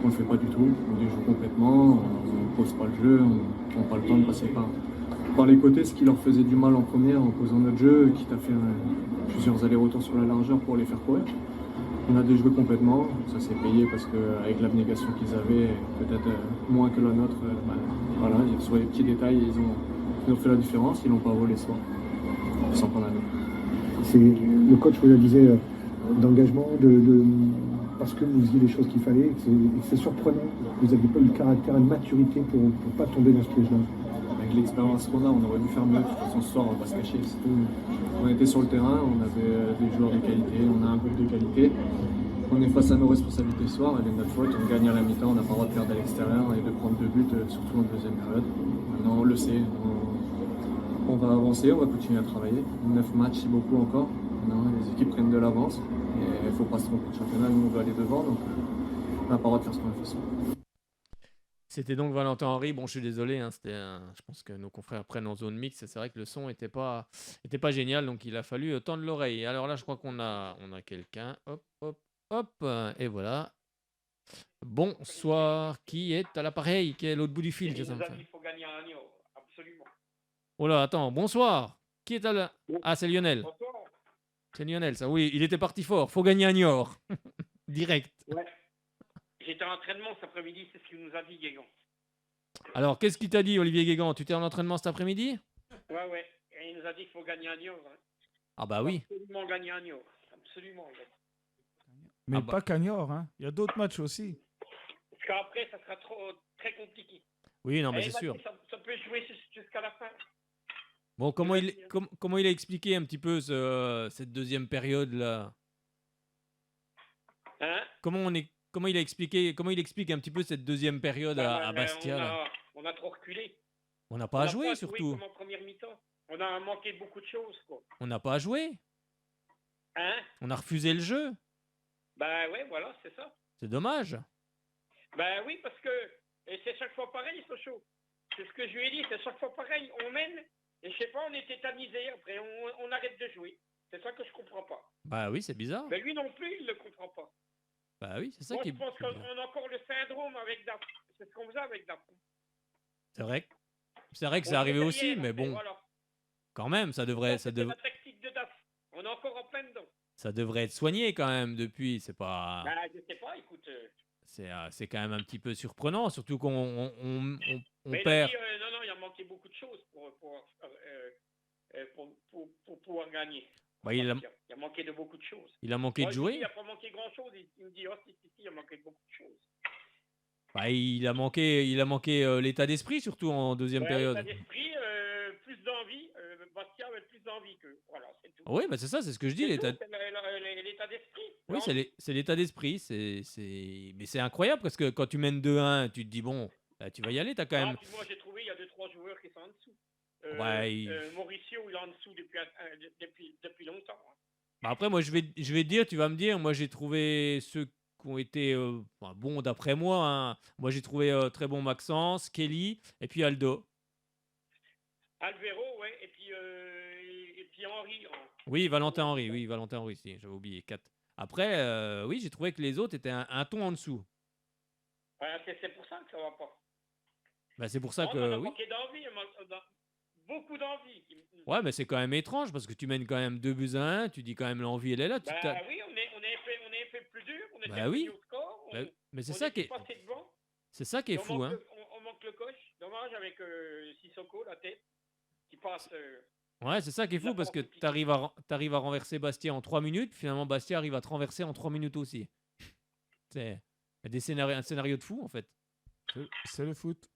On ne le fait pas du tout. On déjoue complètement, on ne pose pas le jeu, on prend pas le temps de passer par les côtés, ce qui leur faisait du mal en première en posant notre jeu, quitte à faire plusieurs allers-retours sur la largeur pour les faire courir. On a déjoué complètement, ça s'est payé parce qu'avec l'abnégation qu'ils avaient, peut-être moins que la nôtre, voilà, sur les petits détails, ils ont fait la différence, ils n'ont pas volé ce soir. Ils sont pas là. Le coach vous le disait d'engagement, parce que vous faisiez les choses qu'il fallait, et que c'est surprenant. Vous n'aviez pas eu le caractère et la maturité pour ne pas tomber dans ce piège-là. Avec l'expérience qu'on a, on aurait dû faire mieux. De toute façon, ce soir, on va pas se cacher. C'est tout. On était sur le terrain, on avait des joueurs de qualité, on a un groupe de qualité. On est face à nos responsabilités ce soir, elle est de notre faute. On gagne à la mi-temps, on n'a pas le droit de perdre à l'extérieur et de prendre 2 buts, surtout en deuxième période. Maintenant, on le sait. On va avancer, on va continuer à travailler. 9 matchs, c'est beaucoup encore. Non, les équipes prennent de l'avance. Et il ne faut pas se tromper de championnat, nous on veut aller devant, donc on n'a pas le droit de faire ce qu'on a fait ce soir. C'était donc Valentin Henry. Bon, je suis désolé, hein, je pense que nos confrères prennent en zone mixte. C'est vrai que le son n'était pas génial, donc il a fallu tendre l'oreille. Alors là, je crois qu'on a quelqu'un. Hop, et voilà. Bonsoir. Qui est à l'appareil? Qui est à l'autre bout du fil? Que ça me fait. Il faut gagner à Agneau, absolument. Oh là, attends. Bonsoir. Qui est à la... Ah, c'est Lionel. Bonsoir. C'est Lionel, ça. Oui, il était parti fort. Faut gagner à Niort. Direct. Ouais. J'étais en entraînement cet après-midi, c'est ce qu'il nous a dit, Guégan. Alors, qu'est-ce qu'il t'a dit, Olivier Guégan? Tu étais en entraînement cet après-midi? Ouais. Et il nous a dit qu'il faut gagner à Niort. Hein. Ah bah oui. Absolument gagner à Niort. Absolument. Ouais. Mais Ah bah. pas Cagnor, hein. Il y a d'autres matchs aussi. Parce qu'après, ça sera très compliqué. Oui, non, mais Et c'est il m'a sûr. dit, ça peut jouer jusqu'à la fin. Bon, comment il a expliqué un petit peu cette deuxième période-là? Hein? Comment il explique un petit peu cette deuxième période à Bastia là? On a trop reculé. On n'a pas à jouer surtout. Comme en première mi-temps. On a manqué beaucoup de choses, quoi. On n'a pas à jouer. Hein? On a refusé le jeu. Ben ouais, voilà, c'est ça. C'est dommage. Ben oui, parce que et c'est chaque fois pareil, Sochaux. C'est ce que je lui ai dit, c'est chaque fois pareil. On mène, et je sais pas, on est tétanisé, après on arrête de jouer. C'est ça que je comprends pas. Bah oui, c'est bizarre. Mais lui non plus, il ne comprend pas. Bah oui, c'est ça Moi, qui je pense est bizarre. qu'on a encore le syndrome avec Dap. C'est ce qu'on faisait avec Dap. C'est vrai. C'est vrai que On c'est arrivé était aussi, hier, mais bon, voilà. quand même, ça devrait, ça, C'était dev- la tactique de DAF. On est encore en plein dedans. ça devrait être soigné quand même depuis. C'est pas, Bah, je sais pas, écoute. c'est quand même un petit peu surprenant, surtout qu'on on Mais il a perd. dit, non, il a manqué beaucoup de choses pour pouvoir gagner. Bah, il a Il a manqué de beaucoup de choses. manqué Moi, de je lui dis, il jouer. n'a pas manqué grand-chose. Il me dit, oh, si, il a manqué de beaucoup de choses. Bah, il a manqué l'état d'esprit, surtout en deuxième Ouais, période. l'état d'esprit, plus d'envie. Bastia avait plus d'envie que. Voilà, c'est tout. Oui, bah c'est ça, c'est ce que je dis. C'est L'état, tout, c'est l'état d'esprit. oui, l'envie. c'est l'état d'esprit. Mais c'est incroyable parce que quand tu mènes 2-1, tu te dis bon, bah, tu vas y aller. T'as quand Non, même. puis moi, j'ai trouvé, il y a 2-3 joueurs qui sont en dessous. Ouais, Mauricio, il est en dessous depuis longtemps. Hein. bah après, moi, je vais te dire, tu vas me dire, moi, j'ai trouvé ceux qui ont été bons d'après moi. Hein. Moi, j'ai trouvé très bon Maxence, Kelly et puis Aldo. Alvero, ouais, et puis Henri. Oui, Valentin Henry, si, j'avais oublié. 4. Après, oui, j'ai trouvé que les autres étaient un ton en dessous. Ouais, c'est pour ça que ça va pas. Bah, c'est pour ça Non, on que a oui. manqué d'envie, beaucoup d'envie. Ouais, mais c'est quand même étrange parce que tu mènes quand même 2-1, tu dis quand même l'envie, elle est là. Bah oui, on est fait plus dur, on était Bah oui. au score, Bah, mais c'est on ça qui était est, passé devant. c'est ça qui est Et fou, hein. On manque le coach, dommage avec Sissoko, la tête, qui passe. Ouais, c'est ça qui est il a fou parce pas que compliqué. t'arrives à renverser Bastia en 3 minutes, finalement Bastia arrive à te renverser en 3 minutes aussi. C'est un scénario de fou en fait. C'est le foot.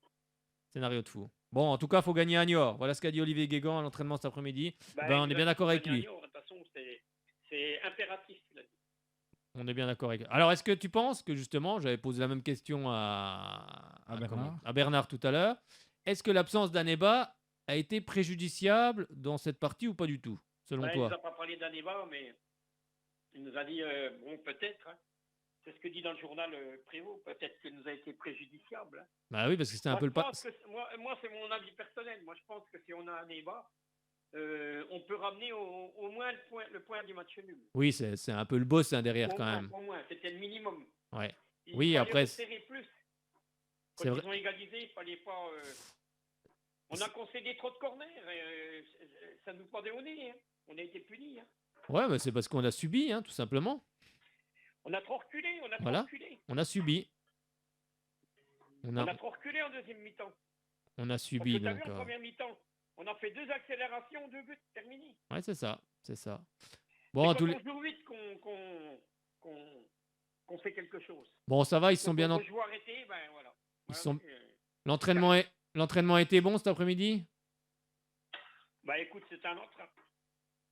Scénario de fou. Bon, en tout cas, faut gagner à Niort. Voilà ce qu'a dit Olivier Guégan à l'entraînement cet après-midi. Bah, Ben, on est bien d'accord avec lui. De toute façon, c'est impératif, il a dit. On est bien d'accord avec lui. Alors, est-ce que tu penses que justement, j'avais posé la même question À Bernard. à Bernard tout à l'heure, est-ce que l'absence d'Aneba a été préjudiciable dans cette partie ou pas du tout, selon Il toi? nous a pas parlé d'Aneba, mais il nous a dit, bon, peut-être. Hein. C'est ce que dit dans le journal Prévost. Peut-être qu'il nous a été préjudiciable. Hein. Bah oui, parce que c'était un Moi, peu je le pas. pense que moi, c'est mon avis personnel. Moi, je pense que si on a un débat, on peut ramener au moins le point du match nul. Oui, c'est un peu le boss hein, derrière quand même. Au moins, c'était le minimum. Ouais. Il Oui, fallait après, resserrer plus. c'est Quand vrai. ils ont égalisé, il fallait pas. On a concédé trop de corners. Ça nous pendait au nez. Hein. On a été punis. Hein. Ouais, mais c'est parce qu'on a subi, hein, tout simplement. On a trop reculé. Voilà. On a subi. On a trop reculé en deuxième mi-temps. On a Parce subi que t'as donc. vu en première mi-temps, on a fait 2 accélérations, 2 buts, terminé. Ouais, c'est ça. C'est Bon, quand on joue vite qu'on fait quelque chose. bon, ça va, ils sont bien. Quand on joue arrêté, ben voilà. Ils Voilà, sont- donc, L'entraînement a été bon cet après-midi? bah écoute, c'est un autre.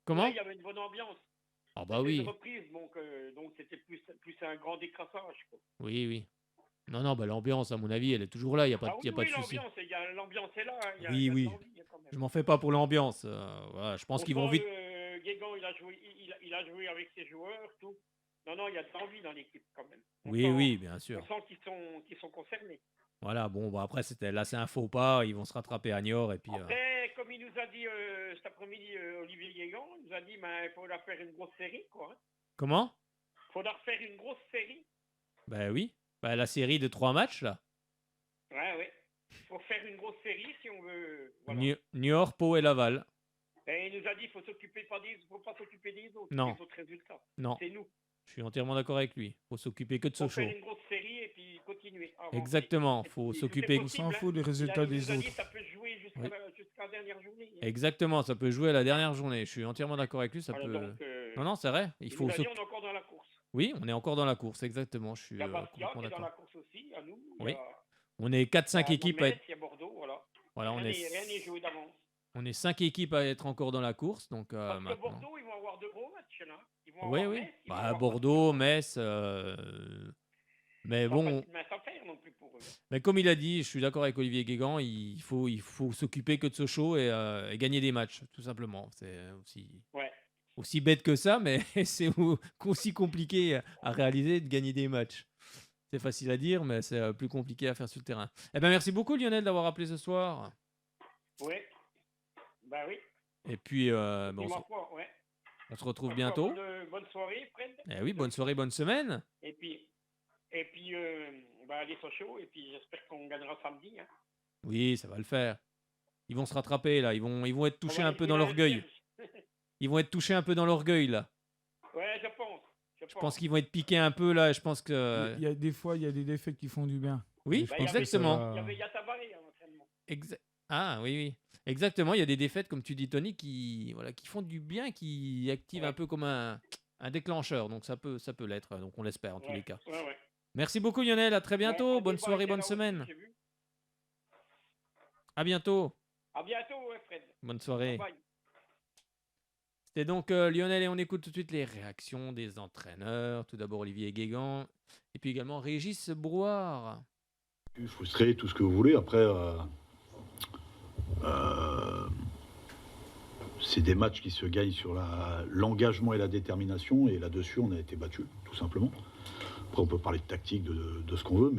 Comment? Là, il y avait une bonne ambiance. Ah bah C'était oui. une reprise, donc c'était plus un grand décrassage. Quoi. Oui. Non, bah l'ambiance, à mon avis, elle est toujours là, il n'y a pas, Ah y a oui, pas de oui, souci. l'ambiance est là. Hein, il y a Oui, de oui. l'envie, quand même. Je m'en fais pas pour l'ambiance. Voilà, je pense qu'ils vont vite. Guégan, il a joué avec ses joueurs, tout. Non, il y a de l'envie dans l'équipe quand même. Oui, bien sûr. On sent qu'ils sont concernés. Voilà, bon, bah après, là, c'est un faux pas, ils vont se rattraper à Niort, et puis. Après, comme il nous a dit cet après-midi, Olivier Guégan, il nous a dit il faut leur faire une grosse série, quoi. Hein. Comment? Il faut leur faire une grosse série. Bah oui. Bah la série de 3 matchs, là. Ouais. Il faut faire une grosse série si on veut. Voilà. Niort, Pau et Laval. Et il nous a dit faut pas s'occuper des autres. Non. Des autres résultats. Non. C'est nous. Je suis entièrement d'accord avec lui. Faut s'occuper que de Il faut Sochaux. faire une grosse série et puis continuer. avancer. Exactement, Et faut puis, s'occuper. tout est On s'en possible, fout des hein. résultats Il des nous a dit, autres. ça peut se jouer jusqu'à la dernière journée. hein. Exactement, ça peut jouer à la dernière journée. Je suis entièrement d'accord avec lui. Ça Voilà, peut. donc, Non, c'est vrai. Il il faut. nous a dit on est encore dans la course. Oui, on est encore dans la course, exactement. Je suis Il y a Bastia complètement qui est dans d'accord. la course aussi, à nous. Oui. Il y a- On est 4-5 il y a équipes à Metz, être. il y a Bordeaux, voilà. Voilà, Rien n'est joué d'avance. on est 5 équipes à être encore dans la course, donc Parce que maintenant. Bordeaux, ils vont avoir de gros matchs là. Ils vont Oui, avoir oui. Metz, ils vont Bah, avoir Bordeaux, Metz. Mais Bastia. bon, Pas de mince affaire non plus pour eux. mais comme il a dit, je suis d'accord avec Olivier Guégan, il faut s'occuper que de Sochaux et gagner des matchs, tout simplement. C'est Ouais. aussi bête que ça, mais c'est aussi compliqué à réaliser de gagner des matchs. C'est facile à dire, mais c'est plus compliqué à faire sur le terrain. Eh ben, merci beaucoup Lionel d'avoir appelé ce soir. Ouais. Bah oui. Et puis, Et on ma foi, ouais. se retrouve Ma foi, bientôt. Bonne soirée, Fred. Eh oui, bonne soirée, bonne semaine. Et puis les Sochaux, et puis j'espère qu'on gagnera samedi. Hein. Oui, ça va le faire. Ils vont se rattraper là. Ils vont être On touchés va un peu les dans tirer à l'orgueil. vierge. Ils vont être touchés un peu dans l'orgueil là. Ouais, je pense. Je pense qu'ils vont être piqués un peu là. Et je pense que. Il y a des fois, il y a des défaites qui font du bien. Oui, Et je Bah, pense que ça exactement. Il y va- avait Yatabaré en entraînement. Ah oui, oui. Exactement. Il y a des défaites, comme tu dis, Tony, qui font du bien, qui activent un Ouais. peu comme un déclencheur. Donc ça peut l'être. Donc on l'espère en tous les cas. Ouais. Merci beaucoup Lionel. À très bientôt. Ouais, Bonne Adéba soirée, était bonne là aussi, semaine. j'ai vu. À bientôt. À bientôt, Fred. Bonne soirée. Bye. C'était donc Lionel et on écoute tout de suite les réactions des entraîneurs. Tout d'abord Olivier Guégan et puis également Régis Brouard. Frustré, tout ce que vous voulez. Après, c'est des matchs qui se gagnent sur l'engagement et la détermination. Et là-dessus, on a été battus, tout simplement. Après, on peut parler de tactique, de ce qu'on veut,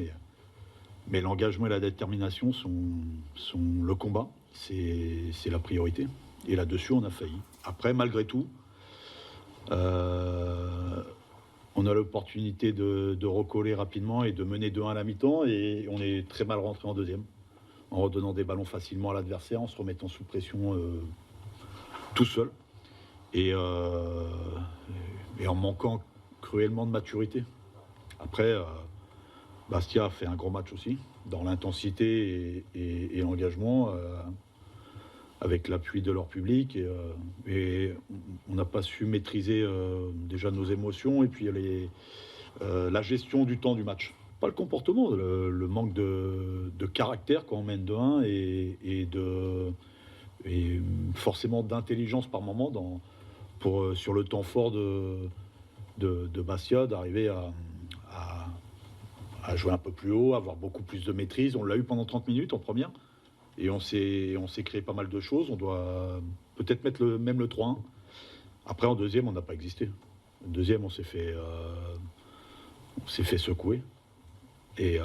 mais l'engagement et la détermination sont le combat. C'est la priorité. Et là-dessus, on a failli. Après, malgré tout, on a l'opportunité de recoller rapidement et de mener 2-1 à la mi-temps. Et on est très mal rentré en deuxième, en redonnant des ballons facilement à l'adversaire, en se remettant sous pression tout seul. Et en manquant cruellement de maturité. Après, Bastia a fait un gros match aussi, dans l'intensité et l'engagement, avec l'appui de leur public. Et on n'a pas su maîtriser déjà nos émotions et puis la gestion du temps du match. Pas le comportement, le manque de caractère quand on mène de 1 et forcément d'intelligence par moment sur le temps fort de Bastia, d'arriver à jouer un peu plus haut, avoir beaucoup plus de maîtrise. On l'a eu pendant 30 minutes en première. Et on s'est créé pas mal de choses. On doit peut-être mettre même le 3-1. Après, en deuxième, on n'a pas existé. En deuxième, on s'est fait secouer. Et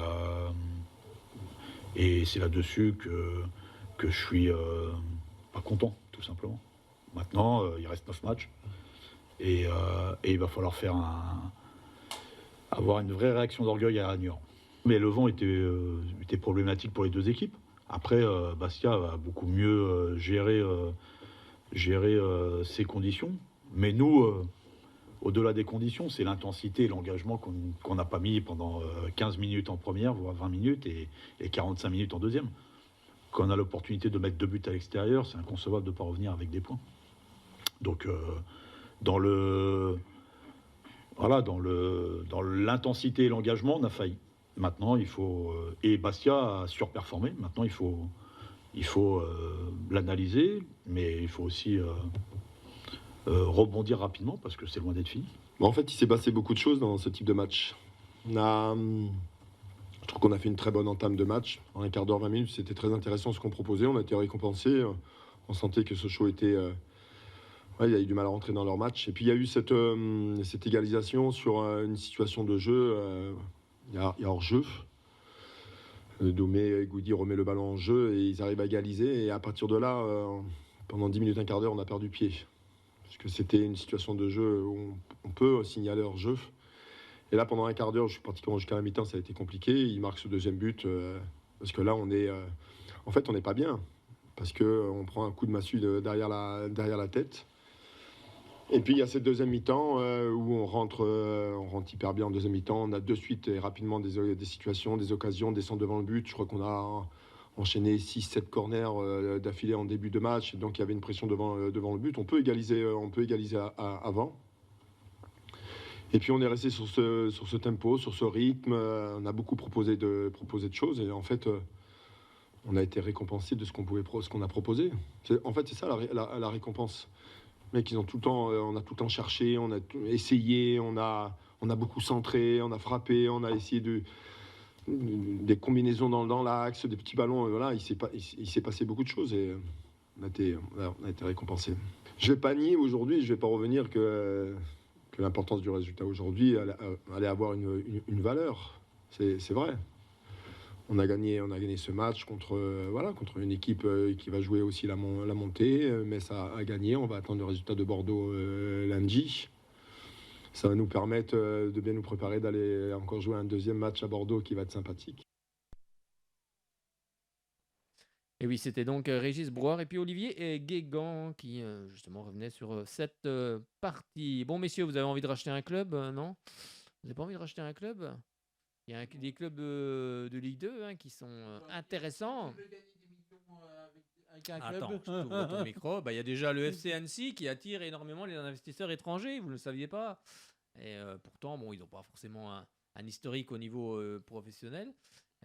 c'est là-dessus que je suis pas content, tout simplement. Maintenant, il reste 9 matchs. Et il va falloir avoir une vraie réaction d'orgueil à Niort. Mais le vent était problématique pour les deux équipes. Après, Bastia a beaucoup mieux géré ses conditions. Mais nous, au-delà des conditions, c'est l'intensité et l'engagement qu'on n'a pas mis pendant 15 minutes en première, voire 20 minutes, et 45 minutes en deuxième. Quand on a l'opportunité de mettre 2 buts à l'extérieur, c'est inconcevable de ne pas revenir avec des points. Donc, dans l'intensité et l'engagement, on a failli. Maintenant, il faut... et Bastia a surperformé. Maintenant, il faut l'analyser, mais il faut aussi rebondir rapidement parce que c'est loin d'être fini. En fait, il s'est passé beaucoup de choses dans ce type de match. Je trouve qu'on a fait une très bonne entame de match. En un quart d'heure, 20 minutes, c'était très intéressant ce qu'on proposait. On a été récompensés. On sentait que Sochaux était... il a eu du mal à rentrer dans leur match. Et puis, il y a eu cette égalisation sur une situation de jeu... Il y a hors-jeu. Domé et Goudi remet le ballon en jeu et ils arrivent à égaliser. Et à partir de là, pendant 10 minutes, un quart d'heure, on a perdu pied. Parce que c'était une situation de jeu où on peut signaler hors-jeu. Et là, pendant un quart d'heure, pratiquement jusqu'à la mi-temps, ça a été compliqué. Il marque ce deuxième but. Parce que là, on n'est pas bien. Parce qu'on prend un coup de massue derrière la tête. Et puis il y a cette deuxième mi-temps où on rentre hyper bien en deuxième mi-temps. On a de suite et rapidement des situations, des occasions, des centres devant le but. Je crois qu'on a enchaîné 6-7 corners d'affilée en début de match. Donc il y avait une pression devant le but. On peut égaliser avant. Et puis on est resté sur ce tempo, sur ce rythme. On a beaucoup proposé de choses. Et en fait, on a été récompensé de ce qu'on a proposé. En fait, c'est ça la récompense. Mec, on a tout le temps cherché, on a essayé, on a beaucoup centré, on a frappé, on a essayé des combinaisons dans l'axe, des petits ballons. Voilà, il s'est passé beaucoup de choses et on a été récompensé. Je vais pas nier aujourd'hui, je vais pas revenir que l'importance du résultat aujourd'hui allait avoir une valeur. C'est vrai. On a gagné ce match contre une équipe qui va jouer aussi la montée. Mais ça a gagné. On va attendre le résultat de Bordeaux lundi. Ça va nous permettre de bien nous préparer d'aller encore jouer un deuxième match à Bordeaux qui va être sympathique. Et oui, c'était donc Régis Brouard et puis Olivier et Guégan qui justement revenaient sur cette partie. Bon, messieurs, vous avez envie de racheter un club, non? Vous n'avez pas envie de racheter un club? Il y a des clubs de Ligue 2 hein, qui sont intéressants. Avec un Attends, club. je t'ouvre ton micro. Bah, il y a déjà le FC Annecy qui attire énormément les investisseurs étrangers, vous ne le saviez pas. Et pourtant, bon, ils n'ont pas forcément un historique au niveau professionnel.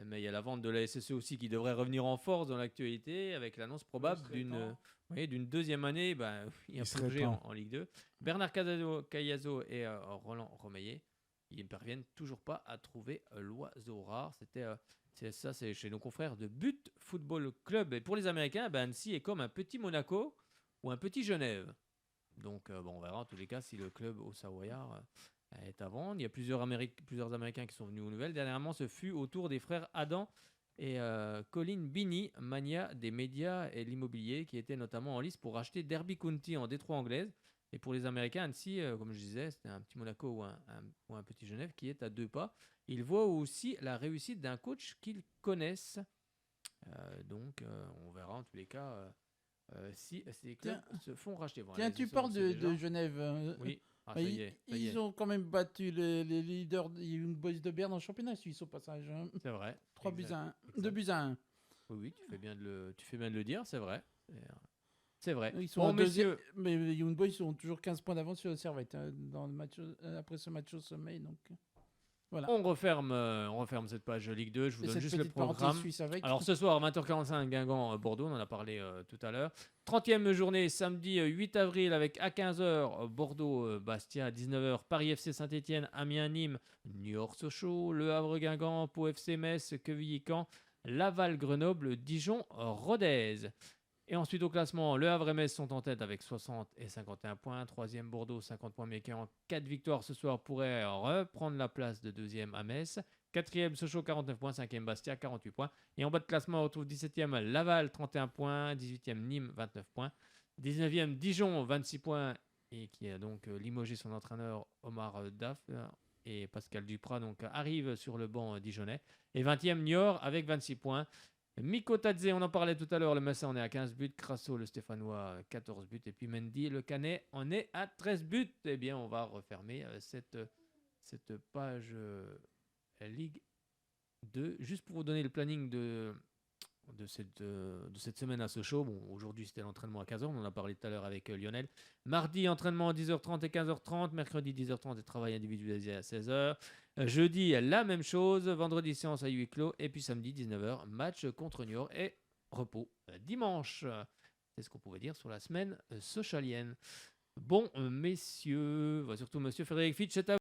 Mais il y a la vente de la SSE aussi qui devrait revenir en force dans l'actualité avec l'annonce probable d'une deuxième année implongée en Ligue 2. Bernard Cayazo et Roland Romeillet, ils ne parviennent toujours pas à trouver l'oiseau rare. C'est chez nos confrères de But Football Club. Et pour les Américains, Annecy est comme un petit Monaco ou un petit Genève. Donc, on verra en tous les cas si le club au Savoyard est à vendre. Il y a plusieurs Américains qui sont venus aux nouvelles. Dernièrement, ce fut au tour des frères Adam et Colin Bini, mania des médias et l'immobilier, qui étaient notamment en lice pour racheter Derby County en Détroit anglaise. Et pour les Américains, Annecy, comme je disais, c'était un petit Monaco ou un petit Genève qui est à 2 pas. Ils voient aussi la réussite d'un coach qu'ils connaissent. Donc, on verra en tous les cas si ces clubs se font racheter. Bon, Tiens, tu parles de Genève. Oui. Ah, ça y est. Ils ont quand même battu les leaders Young Boys de Berne en championnat suisse au passage. C'est vrai. 3 buts à 1. 2 buts à 1. Oui, tu fais bien de le dire, c'est vrai. C'est vrai. Ils sont en deuxième, mais les Young Boys ont toujours 15 points d'avance sur le Servette dans le match, après ce match au sommet. Donc, voilà. On referme cette page Ligue 2. Je vous donne juste le programme. Alors ce soir, 20h45, Guingamp-Bordeaux, on en a parlé tout à l'heure. 30e journée, samedi 8 avril, avec à 15h, Bordeaux-Bastia, à 19h, Paris FC Saint-Etienne, Amiens-Nîmes, Niort-Sochaux, Le Havre-Guingamp, Pau FC Metz, Quevilly-Caen, Laval-Grenoble, Dijon-Rodez. Et ensuite au classement, Le Havre et Metz sont en tête avec 60 et 51 points. 3e Bordeaux, 50 points, mais qui en 4 victoires ce soir pourrait reprendre la place de 2e à Metz. 4e Sochaux, 49 points. 5e Bastia, 48 points. Et en bas de classement, on retrouve 17e Laval, 31 points. 18e Nîmes, 29 points. 19e Dijon, 26 points. Et qui a donc limogé son entraîneur Omar Daf. Et Pascal Duprat donc, arrive sur le banc dijonnais. Et 20e Niort avec 26 points. Miko Tadze, on en parlait tout à l'heure, le Messin en est à 15 buts, Crasso, le Stéphanois, 14 buts, et puis Mendy, le Canet, en est à 13 buts. Eh bien, on va refermer cette page Ligue 2. Juste pour vous donner le planning de cette semaine à Sochaux. Bon, aujourd'hui, c'était l'entraînement à 15h, on en a parlé tout à l'heure avec Lionel. Mardi, entraînement à 10h30 et 15h30. Mercredi, 10h30 et travail individualisé à 16h. Jeudi, la même chose. Vendredi, séance à huis clos. Et puis samedi, 19h, match contre Niort et repos dimanche. C'est ce qu'on pouvait dire sur la semaine sochalienne. Bon, messieurs, surtout monsieur Frédéric Fitch, c'est à